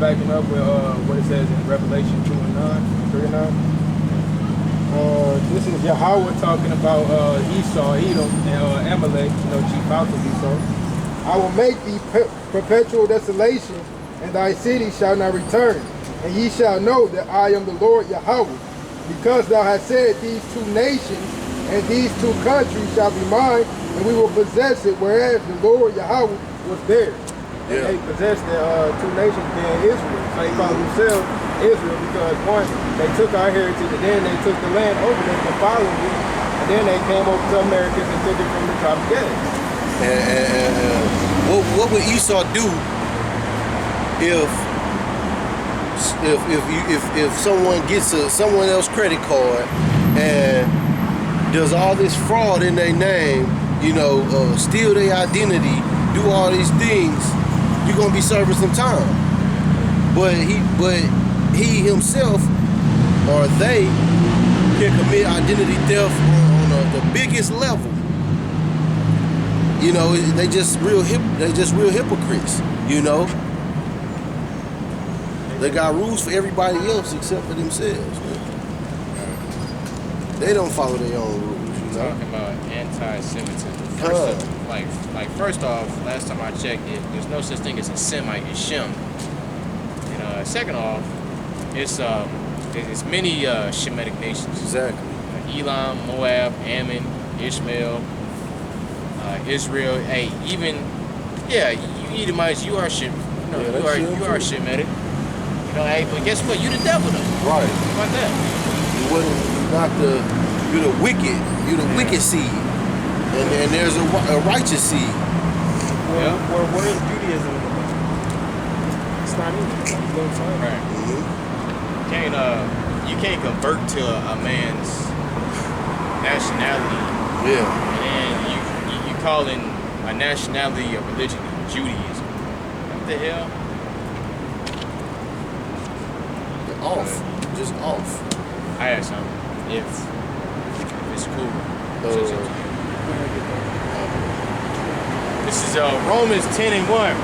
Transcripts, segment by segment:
backing up with what it says in Revelation 2 and 9, 3 and 9. This is Yahweh talking about Esau, Edom, and Amalek, chief house of Esau. I will make thee perpetual desolation, and thy city shall not return. And ye shall know that I am the Lord Yahweh, because thou hast said, these two nations and these two countries shall be mine, and we will possess it, whereas the Lord Yahweh was there. Yeah. And they possessed the two nations being Israel. So they call themselves Israel because one, they took our heritage, and then they took the land over them and followed it, and then they came over to Americans and took it from the top again. And what would Esau do if someone gets someone else's credit card and does all this fraud in their name, steal their identity, do all these things, you're gonna be serving some time. But he himself or they can commit identity theft on the biggest level. They just real hypocrites. They got rules for everybody else except for themselves. They don't follow their own rules. Talking about anti-Semitism. First off, last time I checked it, there's no such thing as a Semite, it's Shem. And second off, it's many Shemitic nations. Exactly. Elam, Moab, Ammon, Ishmael, Israel. Hey, you Edomites, you are Shem. You are Shemitic. Hey, but guess what? You the devil though. Right. How about that? You're the wicked. You're the wicked seed. And there's a righteous seed. Where is Judaism in the Bible? It's not in it. Right. Mm-hmm. You can't convert to a man's nationality. Yeah. And then you calling a nationality or religion Judaism. What the hell? Off. Just off. I had something. If it's cool. This is Romans 10 and 1.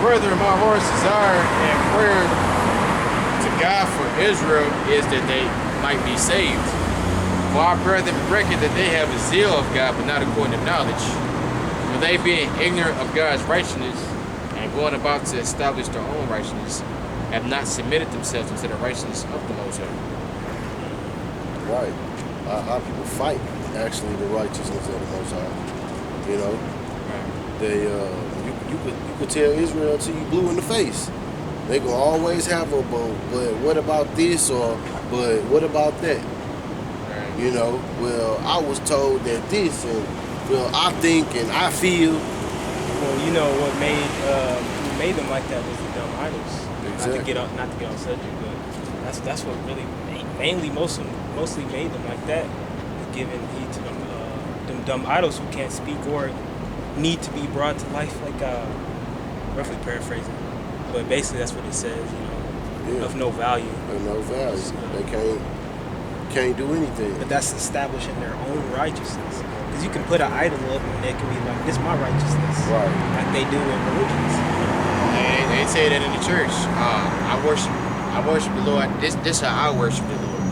Further, my heart's desire and prayer to God for Israel is that they might be saved. For I bear them record that they have a zeal of God, but not according to knowledge. For they being ignorant of God's righteousness and going about to establish their own righteousness, have not submitted themselves unto the righteousness of the Most High. Right. Our people fight actually the righteousness of the Most High. Right. They you could tell Israel till you blue in the face. They gonna always have a but what about this or but what about that? Right. Well, I was told that this and well I think and I feel. Well, what made them like that was the dumb idols. Exactly. Not to get on subject, but that's what really mainly mostly made them like that. Is giving heed to them dumb idols who can't speak or need to be brought to life, like roughly paraphrasing. But basically that's what it says, of no value. Of no value. They can't do anything. But that's establishing their own righteousness. Because you can put an idol up and they can be like, this is my righteousness. Right. Like they do in religions. They say that in the church. I worship the Lord. This how I worship the Lord.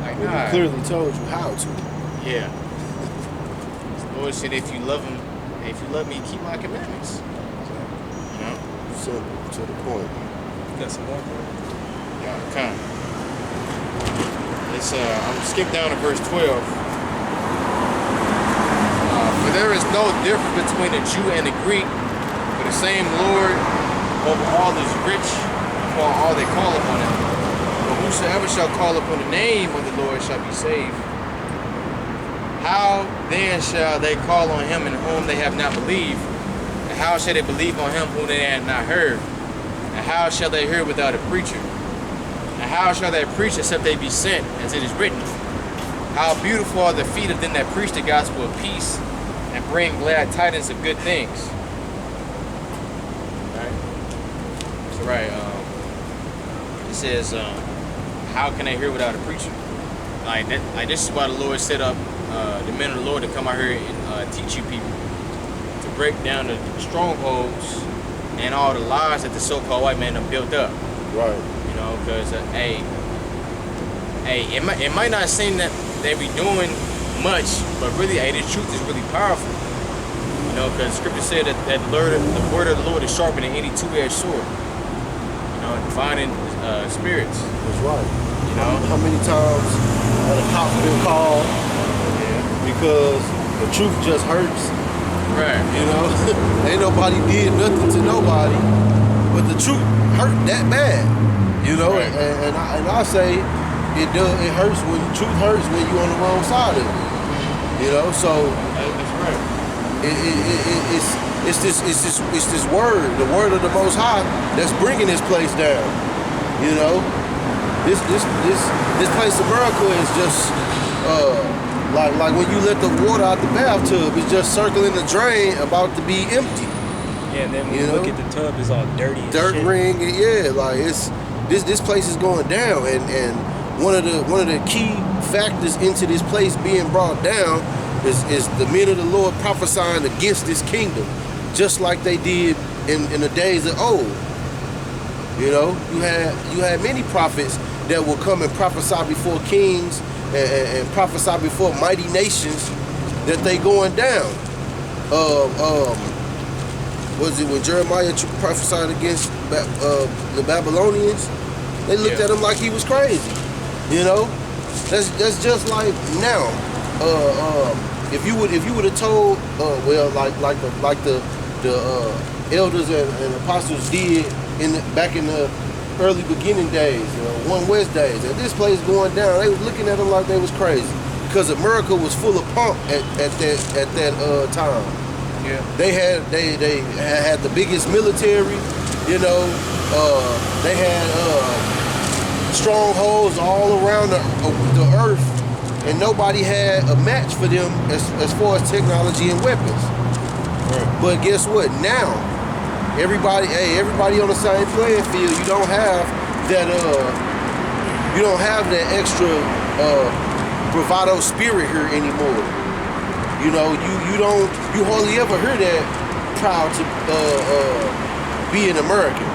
Like, well, he clearly told you how to. Yeah. The Lord said, if you love me, keep my commandments. Simple, to the point. You got some more? Yeah, come. I'm gonna skip down to verse 12. For there is no difference between a Jew and a Greek, for the same Lord over all is rich upon all that call upon him. But whosoever shall call upon the name of the Lord shall be saved. How then shall they call on him in whom they have not believed? And how shall they believe on him whom they have not heard? And how shall they hear without a preacher? And how shall they preach except they be sent, as it is written? How beautiful are the feet of them that preach the gospel of peace and bring glad tidings of good things. Right. It says, how can they hear without a preacher? Like this is why the Lord set up the men of the Lord to come out here and teach you people, to break down the strongholds and all the lies that the so-called white man have built up. Right. You know, because it might not seem that they be doing much, but really, the truth is really powerful. You know, because Scripture said that the word of the Lord is sharper than any two-edged sword. You know, dividing spirits. That's right. You know, how many times the cops been called because the truth just hurts. right? You know, ain't nobody did nothing to nobody, but the truth hurt that bad. You know, Right. and I say it hurts when the truth hurts when you're on the wrong side of it. You know, so That's right. it's this word, the word of the Most High, that's bringing this place down. You know, this place, America, is just like when you let the water out the bathtub, it's just circling the drain, about to be empty. Yeah, and then when you look at the tub, it's all dirty. And Dirt shit. ring, and yeah, like this place is going down, and one of the key factors into this place being brought down is the men of the Lord prophesying against this kingdom, just like they did in the days of old. You know, you had many prophets that will come and prophesy before kings and prophesy before mighty nations that they going down. Was it when Jeremiah prophesied against the Babylonians? They looked at him like he was crazy. You know, that's just like now. If you would have told, like the elders and apostles did back in the early beginning days, One West days, and this place going down, they was looking at them like they was crazy, because America was full of punk at that time. Yeah. They had the biggest military, you know. They had strongholds all around the earth, and nobody had a match for them as far as technology and weapons. Right. But guess what? Now everybody on the same playing field. You don't have that extra bravado spirit here anymore. You know, you hardly ever hear that proud to be an American.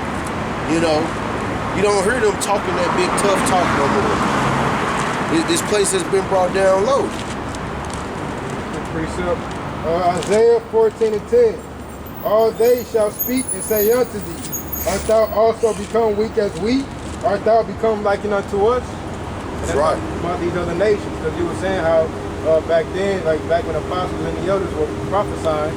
You know, you don't hear them talking that big tough talk no more. This place has been brought down low. Precept. Isaiah 14:10. All they shall speak and say unto thee, art thou also become weak as we? Art thou become likened unto us? And That's right. About these other nations, because you were saying how back then, like back when the apostles and the elders were prophesying,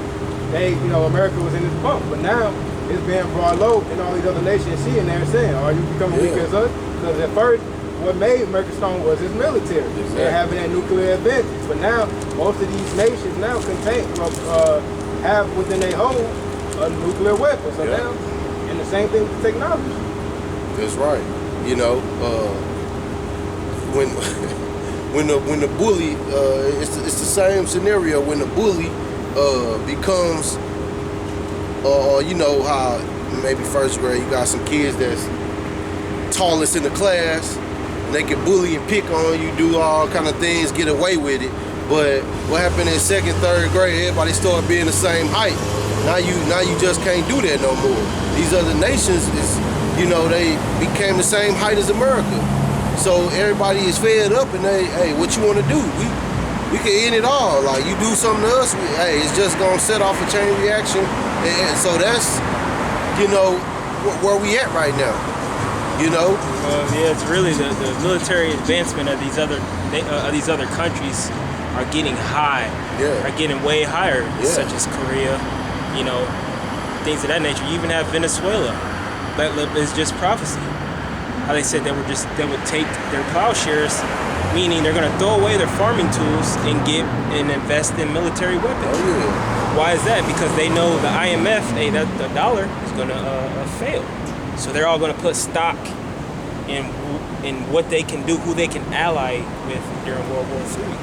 America was in this bump, but now it's being brought low, and all these other nations seeing there saying, are you becoming weak as us? Because at first, what made America strong was its military. Exactly. And having that nuclear advantage. But now, most of these nations now have within their home a nuclear weapon. So now, and the same thing with technology. That's right. You know, when the bully, it's the same scenario. When the bully becomes, you know how maybe first grade you got some kids that's tallest in the class, and they can bully and pick on you, do all kind of things, get away with it. But what happened in second, third grade? Everybody started being the same height. Now you just can't do that no more. These other nations they became the same height as America. So everybody is fed up, and hey, what you want to do? We can end it all. Like, you do something to us, it's just gonna set off a chain reaction. And so that's where we at right now. It's really the military advancement of these other countries are getting high, are getting way higher, such as Korea, things of that nature. You even have Venezuela. That is just prophecy. How they said they would take their plowshares, meaning they're going to throw away their farming tools and invest in military weapons. Oh, yeah. Why is that? Because they know the IMF, the dollar, is going to fail. So they're all going to put stock in what they can do, who they can ally with during World War III.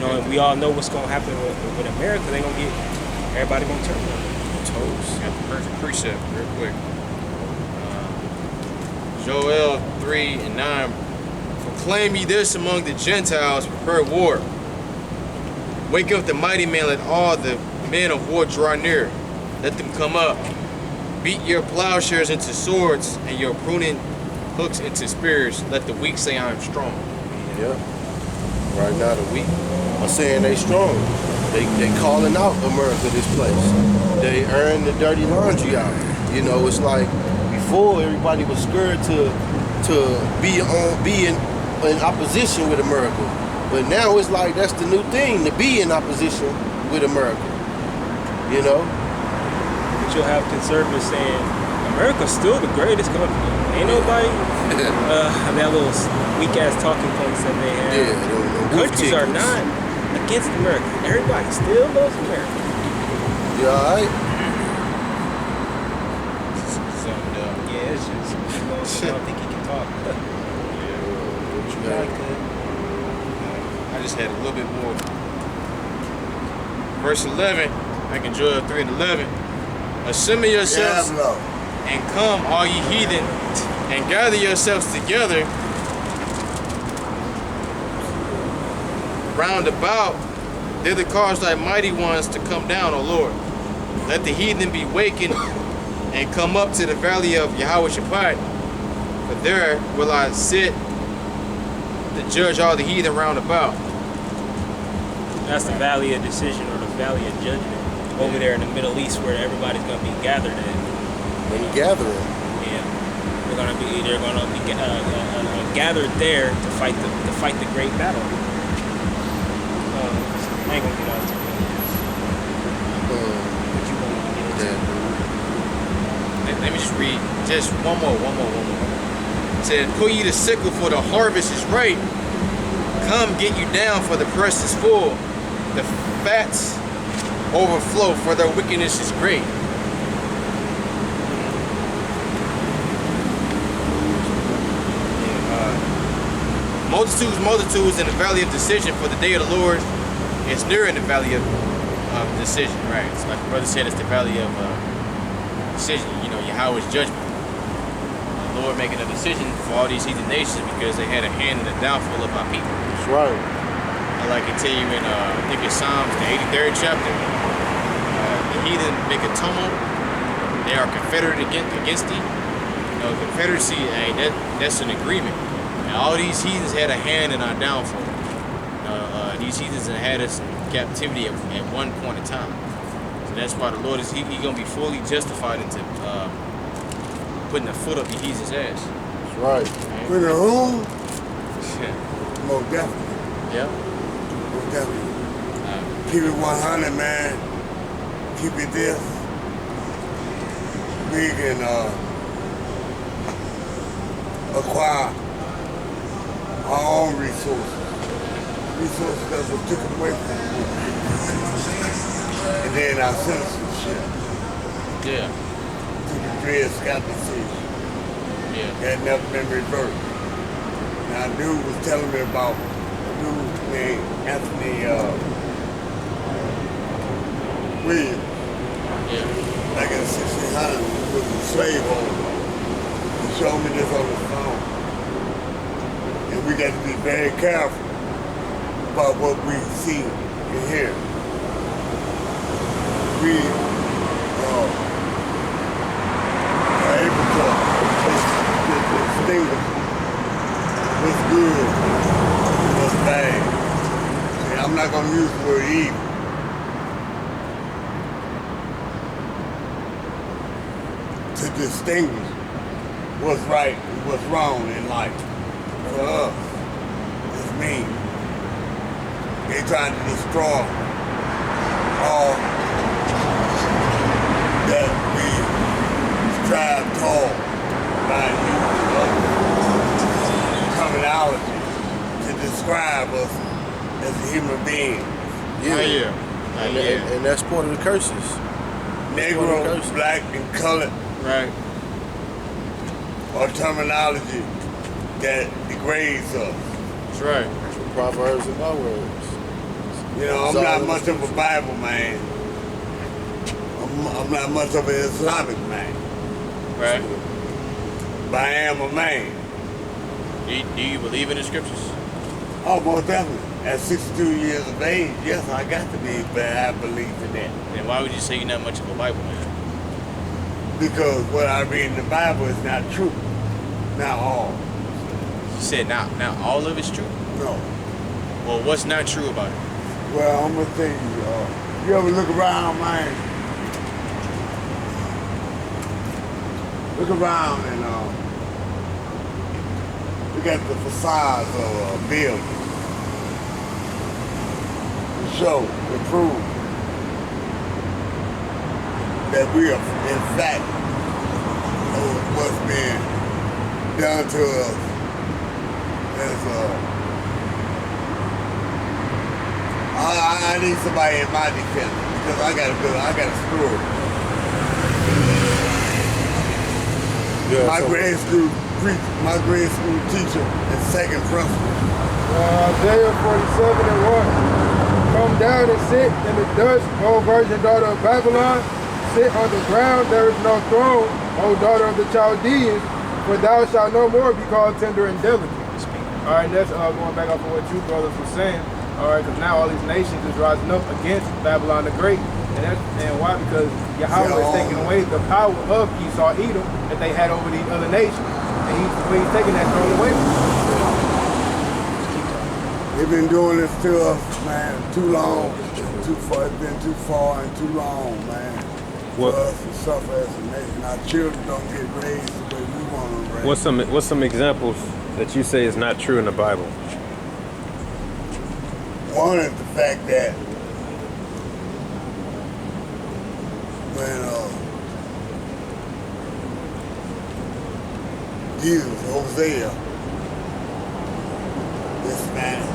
And we all know what's going to happen with America. They're going to get everybody going to turn on Toes. Got the perfect precept real quick. Joel 3:9. Proclaim ye this among the Gentiles, prepare war. Wake up the mighty man, let all the men of war draw near. Let them come up. Beat your plowshares into swords and your pruning hooks into spears. Let the weak say, I am strong. Yeah. Right now the weak are saying they strong. They calling out America this place. They earn the dirty laundry out. You know, it's like before everybody was scared to be in opposition with America. But now it's like that's the new thing, to be in opposition with America. You know? But you'll have conservatives saying, America's still the greatest country. Ain't nobody, that little weak-ass talking points that they have. Yeah, countries are not against America. Everybody still loves America. You alright? Something dumb. Yeah, it's just, I don't think he can talk. Yeah. I just had a little bit more. Verse 11, I can Joel 3 and 11. Assemble yourselves and come, all ye heathen, and gather yourselves together round about. Thither cause thy mighty ones to come down, O Lord. Let the heathen be wakened and come up to the valley of Yahweh Shabbat. For there will I sit to judge all the heathen round about. That's the valley of decision, or the valley of judgment. Over there in the Middle East, where everybody's gonna be gathered at. When gathering. Yeah, they're gonna be gathered there to fight the great battle. I ain't gonna get out to what you want to get into. Let me just read just one more. It said, pull ye the sickle, for the harvest is ripe. Come get you down, for the press is full. The fats overflow, for their wickedness is great. Multitudes in the valley of decision, for the day of the Lord is near in the valley of decision. Right. So like the brother said, it's the valley of decision. You know, Yahweh's judgment. The Lord making a decision for all these heathen nations because they had a hand in the downfall of our people. That's right. Like I tell you in, I think it's Psalms, the 83rd chapter. The heathen make a tumult. They are confederate against thee. You know, confederacy, that's an agreement. And all these heathens had a hand in our downfall. These heathens had us in captivity at one point in time. So that's why the Lord is he gonna be fully justified into putting the foot up the heathen's ass. That's right. With a who? Yeah. Most definitely. Yeah. Most definitely. Keep it 100, man. Keep it this. We can acquire our own resources. Resources that were taken away from us. And then our citizenship. Yeah. To the Dred Scott decision. Yeah. Had never been reversed. Now, a dude was telling me about a dude named Anthony Williams. Yeah. Back in the 1600s, he was a slave owner. He showed me this on the phone. And we got to be very careful about what we see and hear. We are able to distinguish what's good and what's bad. See, I'm not going to use the word evil. To distinguish what's right and what's wrong in life. For us, it's mean. They're trying to destroy all that we strive toward by using terminology to describe us as a human being. And that's part of the curses. Negro, black, and colored. Right. Or terminology that degrades us. That's right. That's what Proverbs and bywords. You know, I'm not much of a Bible man. I'm not much of an Islamic man. Right. But I am a man. Do you believe in the scriptures? Oh, most definitely. At 62 years of age, yes, I got to be, but I believe in that. Then why would you say you're not much of a Bible man? because what I read in the Bible is not true. Not all. You said not all of it's true. No. Well, what's not true about it? Well, I'm gonna tell you, you ever look around, man? Look around and look at the facades of buildings. To show, to prove that we are, in fact, know what's being done to us as I need somebody in my defense because I got a story. Yeah, My grade school teacher and second principal. Isaiah 47:1. Come down and sit in the dust, O virgin daughter of Babylon. Sit on the ground, there is no throne, O daughter of the Chaldeans, for thou shalt no more be called tender and delicate. All right, that's going back off of what you brothers were saying. All right, because now all these nations is rising up against Babylon the Great. And why? Because Yahweh is taking away the power of Esau, Edom, that they had over these other nations. And he's taking that throne away from them. They've been doing this to us, man, too long. Too far, it's been too far and too long, man. What? For us to suffer as a nation. Our children don't get raised the way we want them raised. What's some examples that you say is not true in the Bible? One is the fact that when Jesus, Hosea, in Spanish,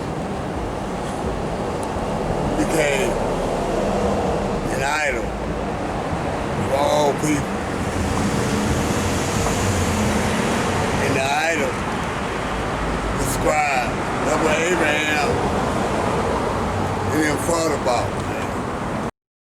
became an idol of all people. And the idol described that's what Abraham and them fought about.